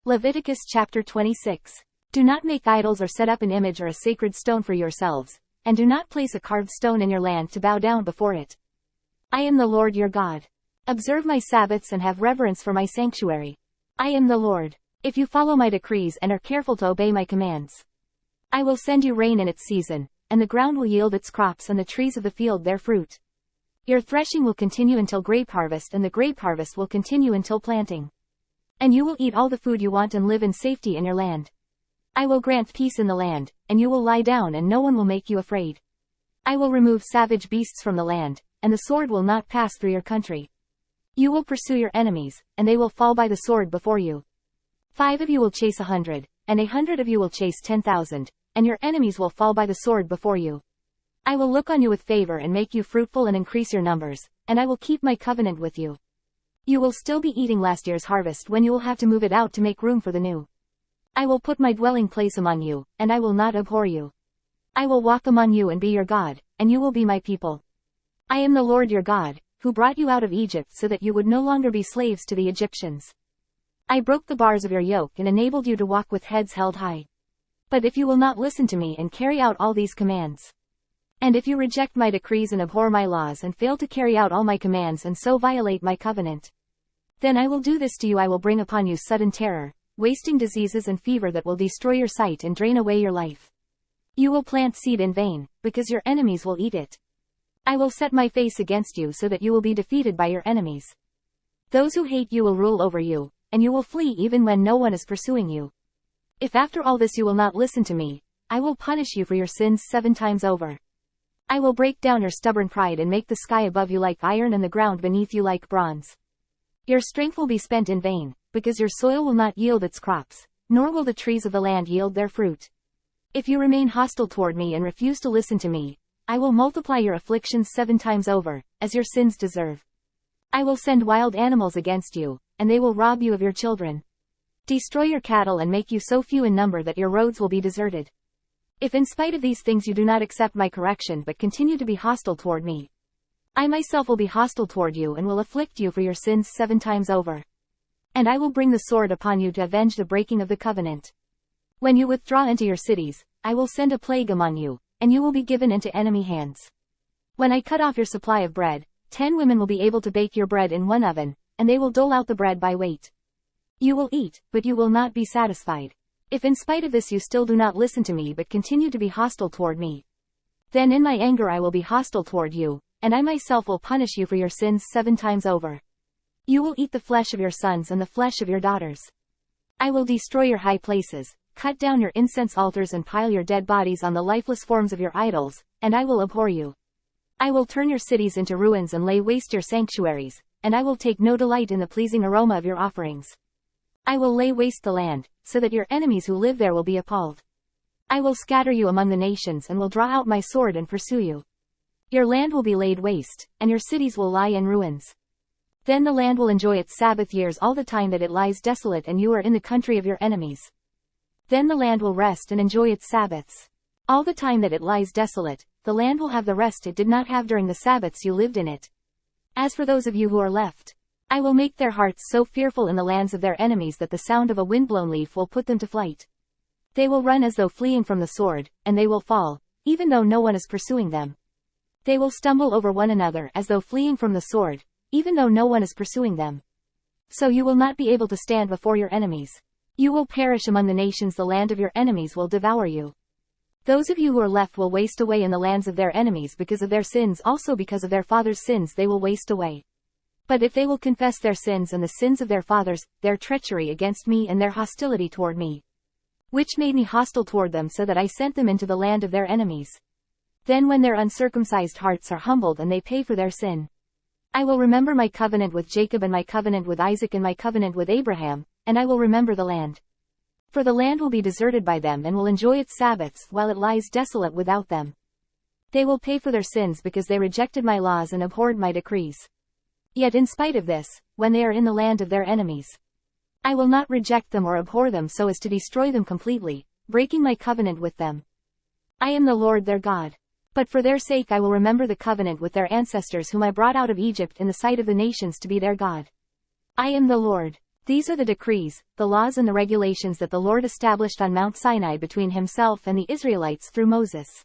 Leviticus chapter 26. Do not make idols or set up an image or a sacred stone for yourselves, and do not place a carved stone in your land to bow down before it. I am the Lord your God. Observe my Sabbaths and have reverence for my sanctuary. I am the Lord. If you follow my decrees and are careful to obey my commands, I will send you rain in its season, and the ground will yield its crops and the trees of the field their fruit. Your threshing will continue until grape harvest, and the grape harvest will continue until planting. And you will eat all the food you want and live in safety in your land. I will grant peace in the land, and you will lie down and no one will make you afraid. I will remove savage beasts from the land, and the sword will not pass through your country. You will pursue your enemies, and they will fall by the sword before you. 5 of you will chase 100, and 100 of you will chase 10,000, and your enemies will fall by the sword before you. I will look on you with favor and make you fruitful and increase your numbers, and I will keep my covenant with you. You will still be eating last year's harvest when you will have to move it out to make room for the new. I will put my dwelling place among you, and I will not abhor you. I will walk among you and be your God, and you will be my people. I am the Lord your God, who brought you out of Egypt so that you would no longer be slaves to the Egyptians. I broke the bars of your yoke and enabled you to walk with heads held high. But if you will not listen to me and carry out all these commands, and if you reject my decrees and abhor my laws and fail to carry out all my commands and so violate my covenant, then I will do this to you. I will bring upon you sudden terror, wasting diseases and fever that will destroy your sight and drain away your life. You will plant seed in vain, because your enemies will eat it. I will set my face against you so that you will be defeated by your enemies. Those who hate you will rule over you, and you will flee even when no one is pursuing you. If after all this you will not listen to me, I will punish you for your sins 7 times over. I will break down your stubborn pride and make the sky above you like iron and the ground beneath you like bronze. Your strength will be spent in vain, because your soil will not yield its crops, nor will the trees of the land yield their fruit. If you remain hostile toward me and refuse to listen to me, I will multiply your afflictions 7 times over, as your sins deserve. I will send wild animals against you, and they will rob you of your children. Destroy your cattle and make you so few in number that your roads will be deserted. If in spite of these things you do not accept my correction but continue to be hostile toward me, I myself will be hostile toward you and will afflict you for your sins 7 times over. And I will bring the sword upon you to avenge the breaking of the covenant. When you withdraw into your cities, I will send a plague among you, and you will be given into enemy hands. When I cut off your supply of bread, 10 women will be able to bake your bread in one oven, and they will dole out the bread by weight. You will eat, but you will not be satisfied. If in spite of this you still do not listen to me but continue to be hostile toward me, then in my anger I will be hostile toward you, and I myself will punish you for your sins 7 times over. You will eat the flesh of your sons and the flesh of your daughters. I will destroy your high places, cut down your incense altars and pile your dead bodies on the lifeless forms of your idols, and I will abhor you. I will turn your cities into ruins and lay waste your sanctuaries, and I will take no delight in the pleasing aroma of your offerings. I will lay waste the land, so that your enemies who live there will be appalled. I will scatter you among the nations and will draw out my sword and pursue you. Your land will be laid waste, and your cities will lie in ruins. Then the land will enjoy its Sabbath years all the time that it lies desolate and you are in the country of your enemies. Then the land will rest and enjoy its Sabbaths. All the time that it lies desolate, the land will have the rest it did not have during the Sabbaths you lived in it. As for those of you who are left, I will make their hearts so fearful in the lands of their enemies that the sound of a windblown leaf will put them to flight. They will run as though fleeing from the sword, and they will fall, even though no one is pursuing them. They will stumble over one another as though fleeing from the sword, even though no one is pursuing them. So you will not be able to stand before your enemies. You will perish among the nations. The land of your enemies will devour you. Those of you who are left will waste away in the lands of their enemies because of their sins. Also because of their fathers' sins they will waste away. But if they will confess their sins and the sins of their fathers, their treachery against me and their hostility toward me, which made me hostile toward them so that I sent them into the land of their enemies, then when their uncircumcised hearts are humbled and they pay for their sin, I will remember my covenant with Jacob and my covenant with Isaac and my covenant with Abraham, and I will remember the land. For the land will be deserted by them and will enjoy its Sabbaths while it lies desolate without them. They will pay for their sins because they rejected my laws and abhorred my decrees. Yet in spite of this, when they are in the land of their enemies, I will not reject them or abhor them so as to destroy them completely, breaking my covenant with them. I am the Lord their God. But for their sake I will remember the covenant with their ancestors whom I brought out of Egypt in the sight of the nations to be their God. I am the Lord. These are the decrees, the laws and the regulations that the Lord established on Mount Sinai between himself and the Israelites through Moses.